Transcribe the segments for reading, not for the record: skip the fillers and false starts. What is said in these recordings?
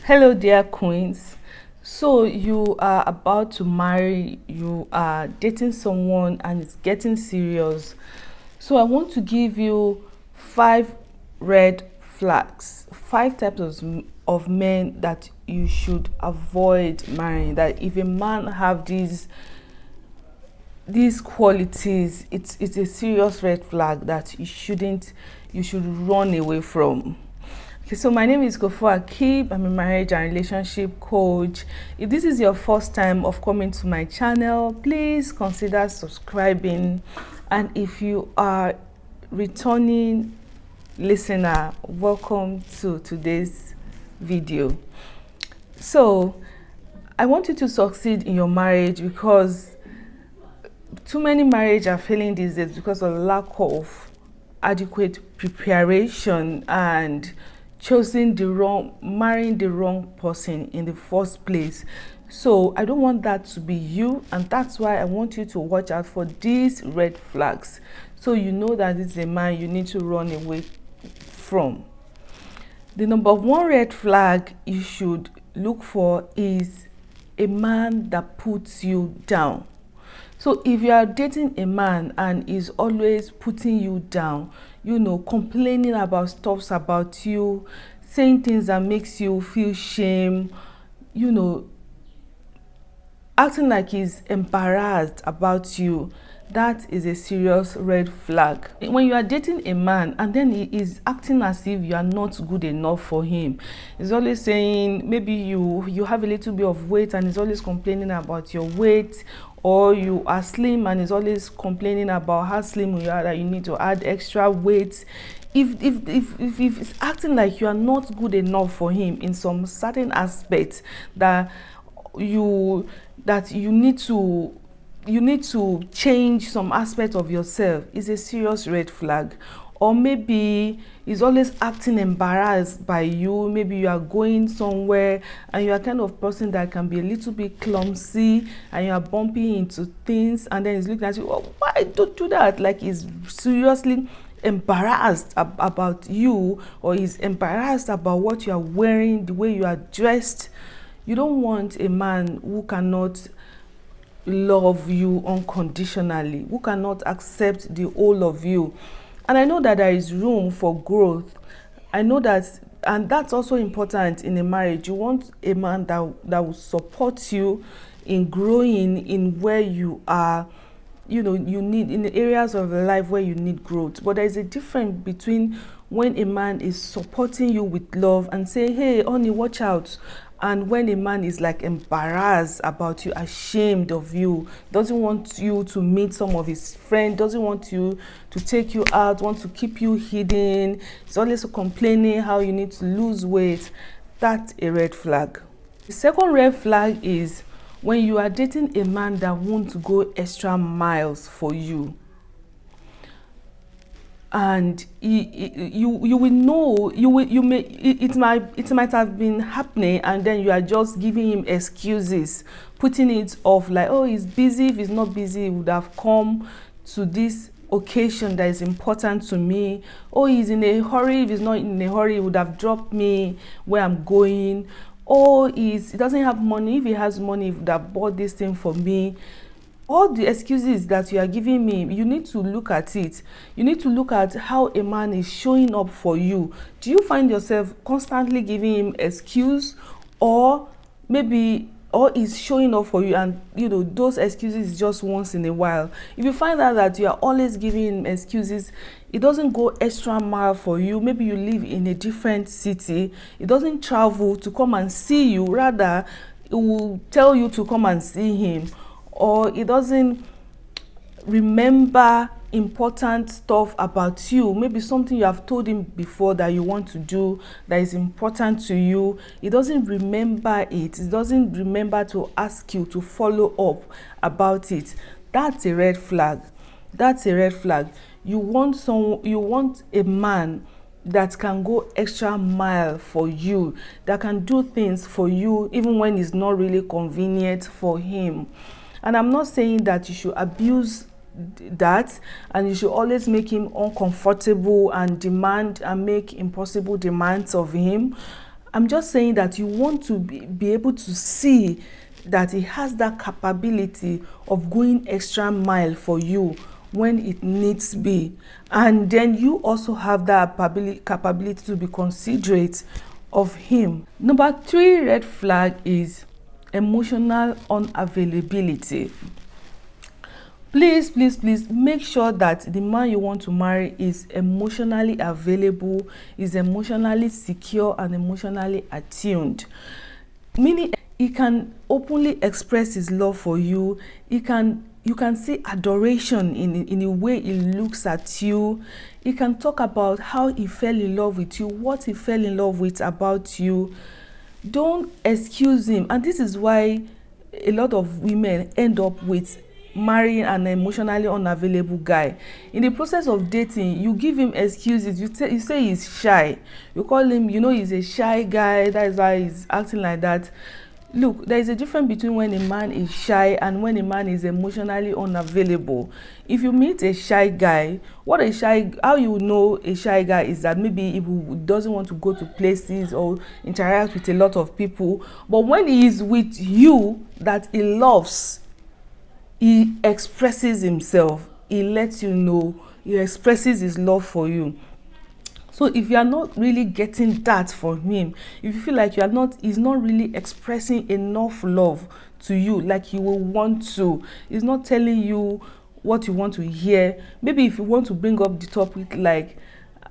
Hello, dear queens. So, you are about to marry, you are dating someone, and it's getting serious. So, I want to give you five red flags, five types of men that you should avoid marrying. That if a man have these qualities, it's a serious red flag that you should run away from. Okay, so my name is Kofo Akib. I'm a marriage and relationship coach. If this is your first time of coming to my channel, please consider subscribing. And if you are returning listener, welcome to today's video. So I want you to succeed in your marriage because too many marriages are failing these days because of lack of adequate preparation and marrying the wrong person in the first place. So I don't want that to be you, and that's why I want you to watch out for these red flags so you know that this is a man you need to run away from. The number one red flag you should look for is a man that puts you down. So if you are dating a man and is always putting you down, complaining about stuffs about you, saying things that makes you feel shame, acting like he's embarrassed about you, that is a serious red flag. When you are dating a man and then he is acting as if you are not good enough for him, he's always saying maybe you have a little bit of weight and he's always complaining about your weight, or you are slim and he's always complaining about how slim you are, that you need to add extra weight. If it's acting like you are not good enough for him in some certain aspects, that you need to change some aspect of yourself, is a serious red flag. Or maybe he's always acting embarrassed by you. Maybe you are going somewhere and you are kind of person that can be a little bit clumsy and you are bumping into things, and then he's looking at you, oh, why don't do that? Like he's seriously embarrassed about you, or he's embarrassed about what you are wearing, the way you are dressed. You don't want a man who cannot love you unconditionally, who cannot accept the whole of you. And I know that there is room for growth. I know that, and that's also important in a marriage. You want a man that will support you in growing in where you are, you need, in the areas of life where you need growth. But there is a difference between when a man is supporting you with love and say, hey honey, watch out, and when a man is like embarrassed about you, ashamed of you, doesn't want you to meet some of his friends, doesn't want you to take you out, wants to keep you hidden, is always complaining how you need to lose weight. That's a red flag. The second red flag is when you are dating a man that wants to go extra miles for you, and you will know, it might have been happening, and then you are just giving him excuses, putting it off, like, oh, he's busy. If he's not busy, he would have come to this occasion that is important to me. Oh, he's in a hurry. If he's not in a hurry, he would have dropped me where I'm going. Oh, he doesn't have money. If he has money, he would have bought this thing for me. All the excuses that you are giving me, you need to look at it. You need to look at how a man is showing up for you. Do you find yourself constantly giving him excuse, or is showing up for you, and those excuses is just once in a while? If you find out that you are always giving him excuses, it doesn't go extra mile for you. Maybe you live in a different city, it doesn't travel to come and see you, rather it will tell you to come and see him. Or it doesn't remember important stuff about you, maybe something you have told him before that you want to do that is important to you. It doesn't remember it. It doesn't remember to ask you to follow up about it. That's a red flag. That's a red flag. You want a man that can go extra mile for you, that can do things for you even when it's not really convenient for him. And I'm not saying that you should abuse that and you should always make him uncomfortable and demand and make impossible demands of him. I'm just saying that you want to be able to see that he has that capability of going extra mile for you when it needs be. And then you also have that capability to be considerate of him. Number 3 red flag is emotional unavailability. Please, please, please make sure that the man you want to marry is emotionally available, is emotionally secure, and emotionally attuned. Meaning, he can openly express his love for you. You can see adoration in the way he looks at you. He can talk about how he fell in love with you, what he fell in love with about you. Don't excuse him. And this is why a lot of women end up with marrying an emotionally unavailable guy. In the process of dating, you give him excuses. You say he's shy. You call him, he's a shy guy. That is why he's acting like that. Look, there is a difference between when a man is shy and when a man is emotionally unavailable. If you meet a shy guy, how you know a shy guy is that maybe he doesn't want to go to places or interact with a lot of people. But when he is with you that he loves, he expresses himself. He lets you know. He expresses his love for you. So if you are not really getting that from him, if you feel like he's not really expressing enough love to you like you will want to, he's not telling you what you want to hear. Maybe if you want to bring up the topic like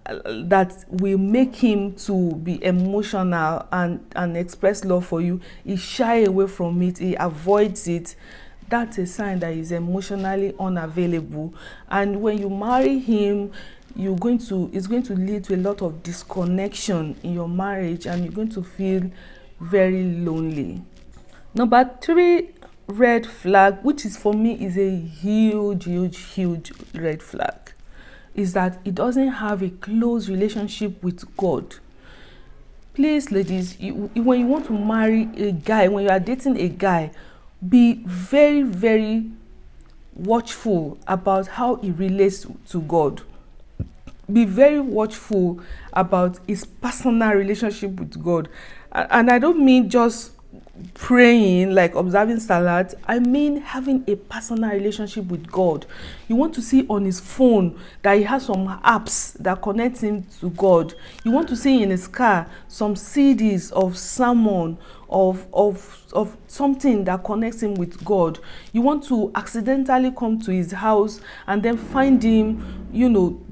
that will make him to be emotional and express love for you, he shy away from it, he avoids it. That's a sign that he's emotionally unavailable. And when you marry him, it's going to lead to a lot of disconnection in your marriage, and you're going to feel very lonely. Number 3 red flag, which is for me is a huge red flag, is that he doesn't have a close relationship with God. Please, ladies, when you want to marry a guy, when you are dating a guy, be very, very watchful about how he relates to God. Be very watchful about his personal relationship with God. And I don't mean just praying, like observing salat. I mean having a personal relationship with God. You want to see on his phone that he has some apps that connect him to God. You want to see in his car some CDs of sermon, of something that connects him with God. You want to accidentally come to his house and then find him,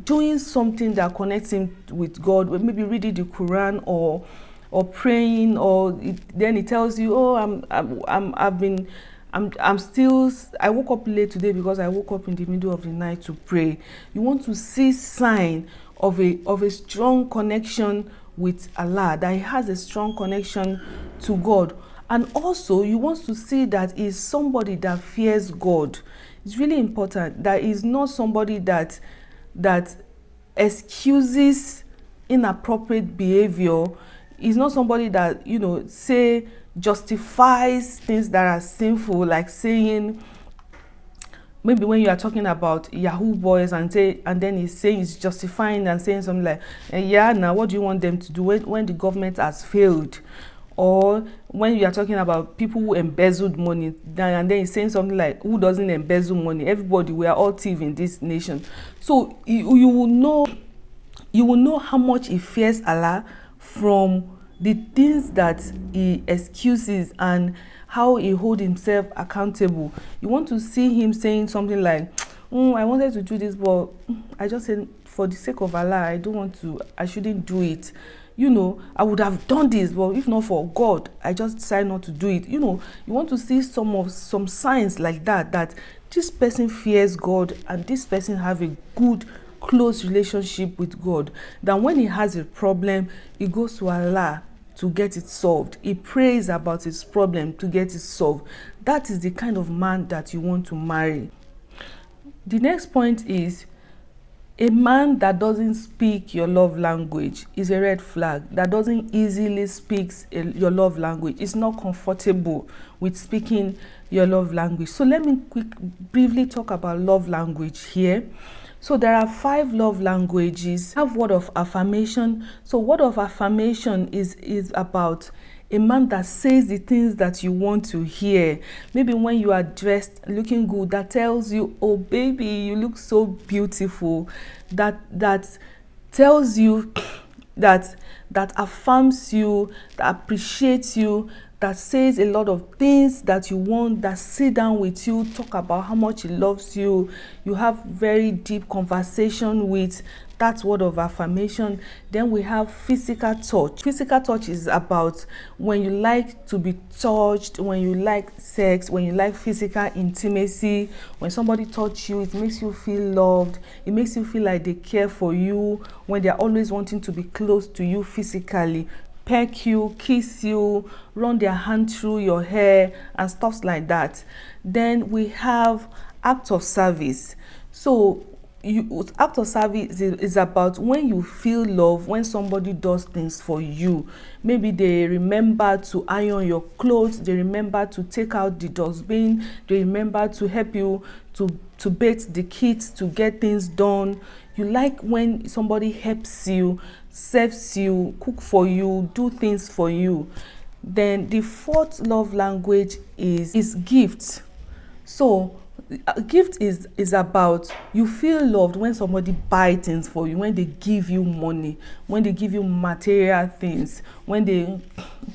doing something that connects him with God, maybe reading the Quran or praying, then he tells you, I woke up late today because I woke up in the middle of the night to pray. You want to see sign of a strong connection with Allah, that he has a strong connection to God. And also you want to see that he's somebody that fears God. It's really important that he's not somebody that excuses inappropriate behavior. He's not somebody that justifies things that are sinful, like saying, maybe when you are talking about Yahoo boys and then he's justifying and saying something like, now what do you want them to do when the government has failed? Or when you are talking about people who embezzled money, and then he's saying something like, who doesn't embezzle money? Everybody, we are all thieves in this nation. So you will know how much he fears Allah from the things that he excuses and how he holds himself accountable. You want to see him saying something like, I wanted to do this, but I just said, for the sake of Allah, I shouldn't do it. I would have done this, but if not for God, I just decided not to do it. You want to see some signs like that this person fears God and this person have a good, close relationship with God. That when he has a problem, he goes to Allah to get it solved. He prays about his problem to get it solved. That is the kind of man that you want to marry. The next point is a man that doesn't speak your love language is a red flag. That doesn't easily speak your love language. It's not comfortable with speaking your love language. So let me briefly talk about love language here. So there are 5 love languages. Have word of affirmation. So word of affirmation is about a man that says the things that you want to hear. Maybe when you are dressed looking good, that tells you, oh baby, you look so beautiful. That tells you that affirms you, that appreciates you, that says a lot of things that you want, that sit down with you, talk about how much he loves you, you have very deep conversation with. That's word of affirmation. Then we have physical touch. Physical touch is about when you like to be touched, when you like sex, when you like physical intimacy. When somebody touch you, it makes you feel loved. It makes you feel like they care for you, when they're always wanting to be close to you physically. Peck you, kiss you, run their hand through your hair and stuff like that. Then we have act of service. So act of service is about when you feel love, when somebody does things for you. Maybe they remember to iron your clothes, they remember to take out the dustbin, they remember to help you to bathe the kids, to get things done. You like when somebody helps you, serves you, cook for you, do things for you. Then the 4th love language is gifts. So a gift is about you feel loved when somebody buy things for you, when they give you money, when they give you material things, when they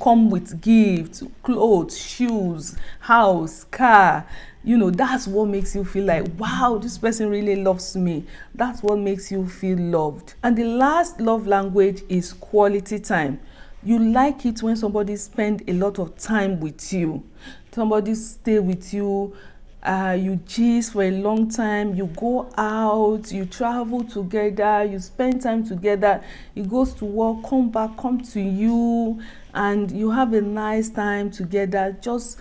come with gifts, clothes, shoes, house, car. That's what makes you feel like, wow, this person really loves me. That's what makes you feel loved. And the last love language is quality time. You like it when somebody spend a lot of time with you, somebody stay with you, you gist for a long time, you go out, you travel together, you spend time together, he goes to work, come to you, and you have a nice time together, just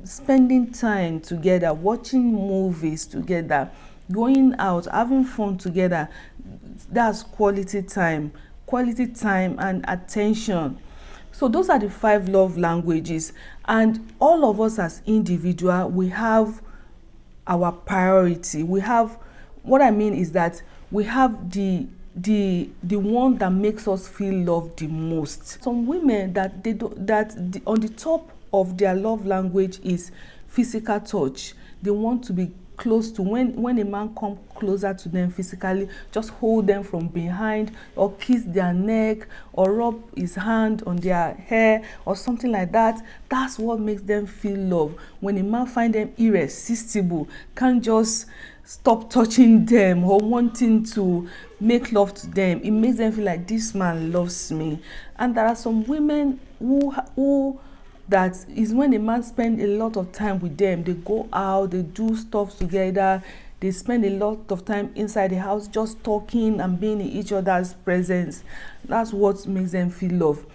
spending time together, watching movies together, going out, having fun together. That's quality time and attention. So those are the 5 love languages, and all of us as individual, we have our priority. We have, what I mean is that we have the one that makes us feel loved the most. Some women on the top of their love language is physical touch. They want to be close to, when a man come closer to them physically, just hold them from behind, or kiss their neck, or rub his hand on their hair or something like that. That's what makes them feel love. When a man find them irresistible, can't just stop touching them or wanting to make love to them, it makes them feel like this man loves me. And there are some women who that is when a man spend a lot of time with them, they go out, they do stuff together, they spend a lot of time inside the house just talking and being in each other's presence. That's what makes them feel love.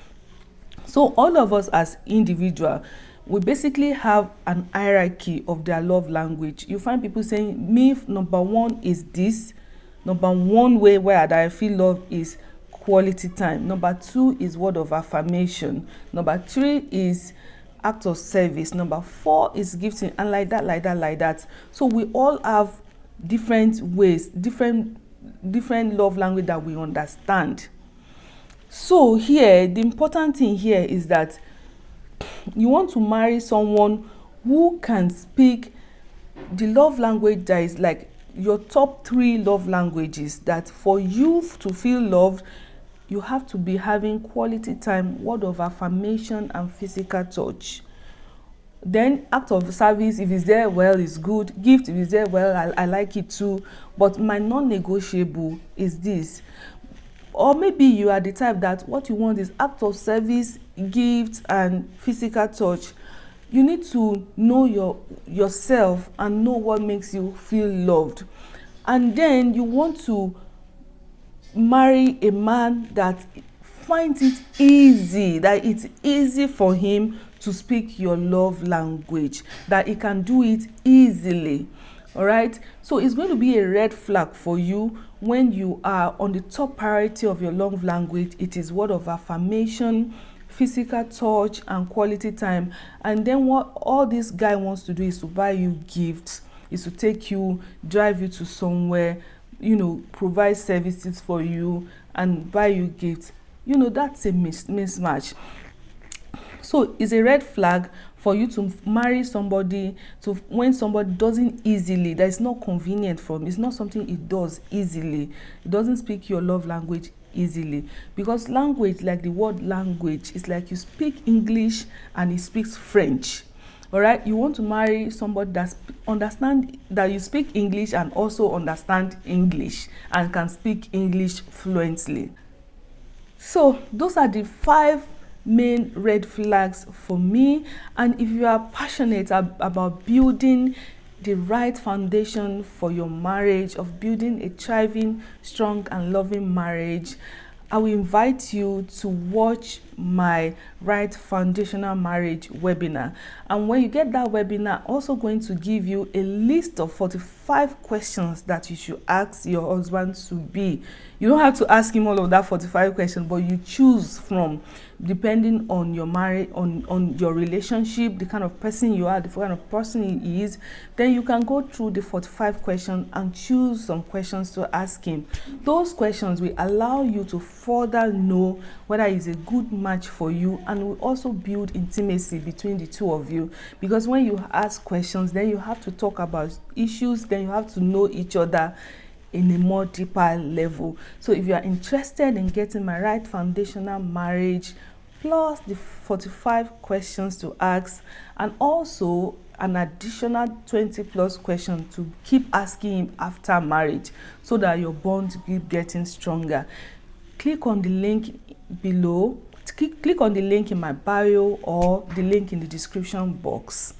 So all of us as individual, we basically have an hierarchy of their love language. You find people saying, me, number 1 is this. Number 1 way where I feel love is quality time. Number 2 is word of affirmation. Number 3 is act of service. Number 4 is gifting, and like that. So we all have different ways, different love language that we understand. So here, the important thing here is that you want to marry someone who can speak the love language that is like your top 3 love languages, that for you to feel loved, you have to be having quality time, word of affirmation, and physical touch. Then act of service, if it's there, well, it's good. Gift, if it's there, well, I like it too. But my non-negotiable is this. Or maybe you are the type that what you want is act of service, gift, and physical touch. You need to know yourself and know what makes you feel loved. And then you want to marry a man that finds it easy, that it's easy for him to speak your love language, that he can do it easily. All right, so it's going to be a red flag for you when you are on the top priority of your love language. It is word of affirmation, physical touch, and quality time. And then what all this guy wants to do is to buy you gifts, is to take you, drive you to somewhere, provide services for you and buy you gifts, that's a mismatch. So it's a red flag for you to marry somebody when somebody doesn't easily, that is not convenient for him. It's not something it does easily. It doesn't speak your love language easily, because language, like the word language, is like you speak English and he speaks French. All right, you want to marry somebody that you speak English and also understand English and can speak English fluently. So those are the 5 main red flags for me. And if you are passionate about building the right foundation for your marriage, of building a thriving, strong and loving marriage, I will invite you to watch my Right Foundational Marriage webinar. And when you get that webinar, I'm also going to give you a list of 45 questions that you should ask your husband to be. You don't have to ask him all of that 45 questions, but you choose from, depending on your marriage, on your relationship, the kind of person you are, the kind of person he is. Then you can go through the 45 questions and choose some questions to ask him. Those questions will allow you to further know whether he's a good match for you, and will also build intimacy between the two of you. Because when you ask questions, then you have to talk about issues, then you have to know each other in a more deeper level. So if you are interested in getting my Right Foundational Marriage plus the 45 questions to ask, and also an additional 20 plus questions to keep asking him after marriage, so that your bond keep getting stronger, click on the link below. Click on the link in my bio or the link in the description box.